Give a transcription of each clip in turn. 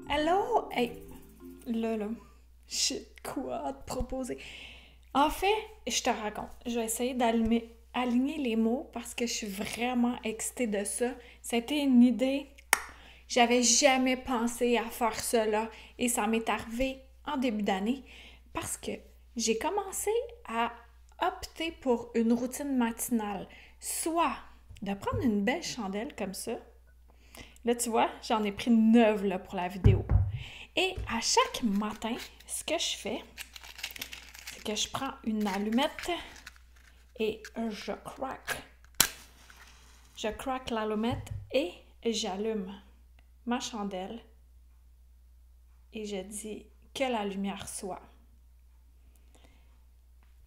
Hello! Hey, là, shit, quoi à te proposer? En fait, je te raconte. Je vais essayer aligner les mots parce que je suis vraiment excitée de ça. C'était une idée. J'avais jamais pensé à faire cela et ça m'est arrivé en début d'année parce que j'ai commencé à opter pour une routine matinale. Soit de prendre une belle chandelle comme ça. Là, tu vois, j'en ai pris 9 là, pour la vidéo. Et à chaque matin, ce que je fais, c'est que je prends une allumette et je craque. Je craque l'allumette et j'allume ma chandelle et je dis que la lumière soit.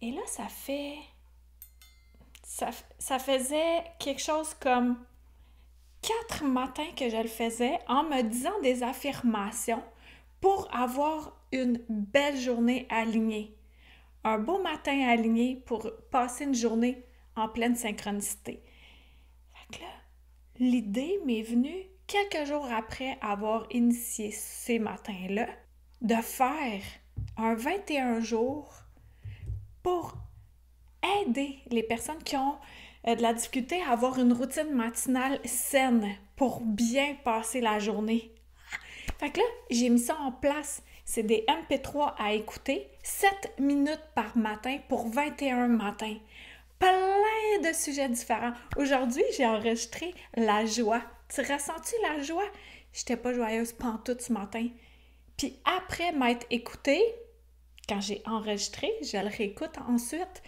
Et là, ça faisait quelque chose comme 4 matins que je le faisais en me disant des affirmations pour avoir une belle journée alignée. Un beau matin aligné pour passer une journée en pleine synchronicité. Fait que là, l'idée m'est venue quelques jours après avoir initié ces matins-là de faire un 21 jours pour aider les personnes qui ont de la difficulté à avoir une routine matinale saine pour bien passer la journée. Fait que là, j'ai mis ça en place. C'est des MP3 à écouter, 7 minutes par matin pour 21 matins. Plein de sujets différents. Aujourd'hui, j'ai enregistré la joie. Tu ressens-tu la joie? J'étais pas joyeuse pantoute ce matin. Puis après m'être écoutée, quand j'ai enregistré, je le réécoute ensuite.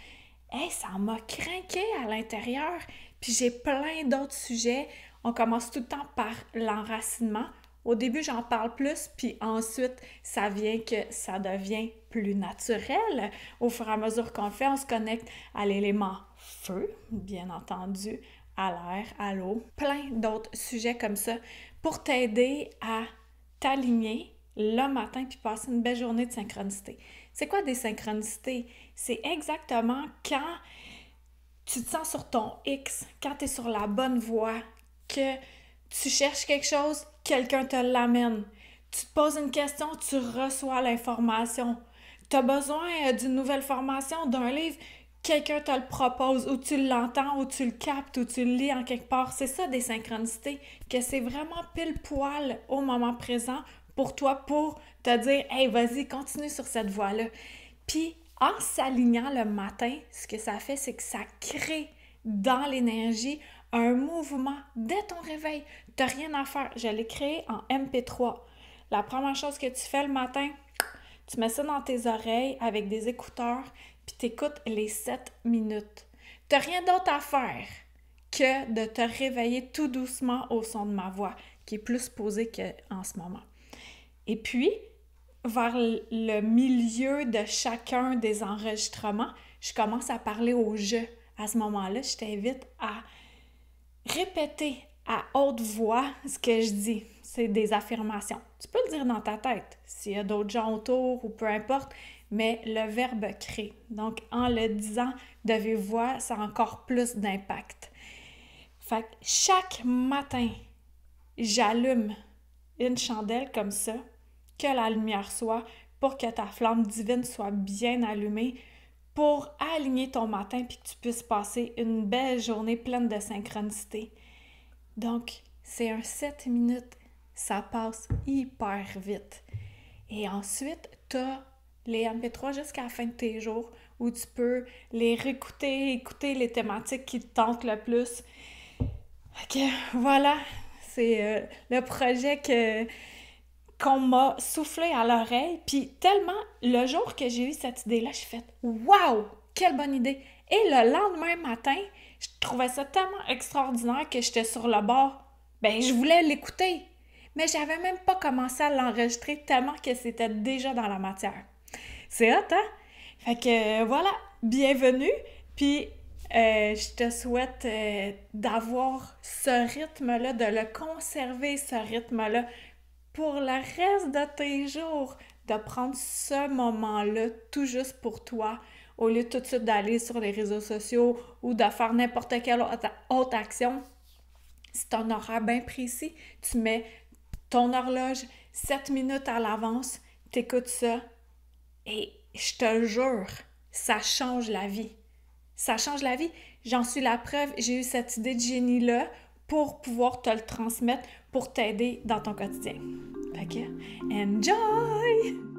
Hey, ça m'a craqué à l'intérieur. Puis j'ai plein d'autres sujets. On commence tout le temps par l'enracinement. Au début, j'en parle plus, puis ensuite, ça vient que ça devient plus naturel. Au fur et à mesure qu'on le fait, on se connecte à l'élément feu, bien entendu, à l'air, à l'eau, plein d'autres sujets comme ça pour t'aider à t'aligner le matin puis passer une belle journée de synchronicité. C'est quoi des synchronicités? C'est exactement quand tu te sens sur ton X, quand tu es sur la bonne voie, que tu cherches quelque chose, quelqu'un te l'amène. Tu te poses une question, tu reçois l'information. Tu as besoin d'une nouvelle formation, d'un livre, quelqu'un te le propose, ou tu l'entends, ou tu le captes, ou tu le lis en quelque part. C'est ça des synchronicités, que c'est vraiment pile poil au moment présent pour toi, pour te dire « Hey, vas-y, continue sur cette voie-là ». Puis, en s'alignant le matin, ce que ça fait, c'est que ça crée dans l'énergie un mouvement dès ton réveil. Tu n'as rien à faire. Je l'ai créé en MP3. La première chose que tu fais le matin, tu mets ça dans tes oreilles avec des écouteurs, puis tu écoutes les 7 minutes. Tu n'as rien d'autre à faire que de te réveiller tout doucement au son de ma voix, qui est plus posée qu'en ce moment. Et puis, vers le milieu de chacun des enregistrements, je commence à parler au je. À ce moment-là, je t'invite à répéter à haute voix ce que je dis. C'est des affirmations. Tu peux le dire dans ta tête, s'il y a d'autres gens autour ou peu importe, mais le verbe crée. Donc, en le disant de vive voix, ça a encore plus d'impact. Fait que chaque matin, j'allume une chandelle comme ça, que la lumière soit, pour que ta flamme divine soit bien allumée, pour aligner ton matin puis que tu puisses passer une belle journée pleine de synchronicité. Donc, c'est un 7 minutes, ça passe hyper vite. Et ensuite, tu as les MP3 jusqu'à la fin de tes jours où tu peux les réécouter, écouter les thématiques qui te tentent le plus. Ok, voilà, c'est le projet qu'on m'a soufflé à l'oreille. Puis tellement, le jour que j'ai eu cette idée-là, j'ai fait « Wow! Quelle bonne idée! » Et le lendemain matin, je trouvais ça tellement extraordinaire que j'étais sur le bord. Ben, je voulais l'écouter. Mais j'avais même pas commencé à l'enregistrer tellement que c'était déjà dans la matière. C'est hot, hein? Fait que voilà, bienvenue. Puis je te souhaite d'avoir ce rythme-là, de le conserver, ce rythme-là, pour le reste de tes jours, de prendre ce moment-là tout juste pour toi, au lieu tout de suite d'aller sur les réseaux sociaux ou de faire n'importe quelle autre action. C'est un horaire bien précis. Tu mets ton horloge, 7 minutes à l'avance, t'écoutes ça et je te jure, ça change la vie. Ça change la vie. J'en suis la preuve, j'ai eu cette idée de génie-là pour pouvoir te le transmettre, pour t'aider dans ton quotidien. Fait que, enjoy!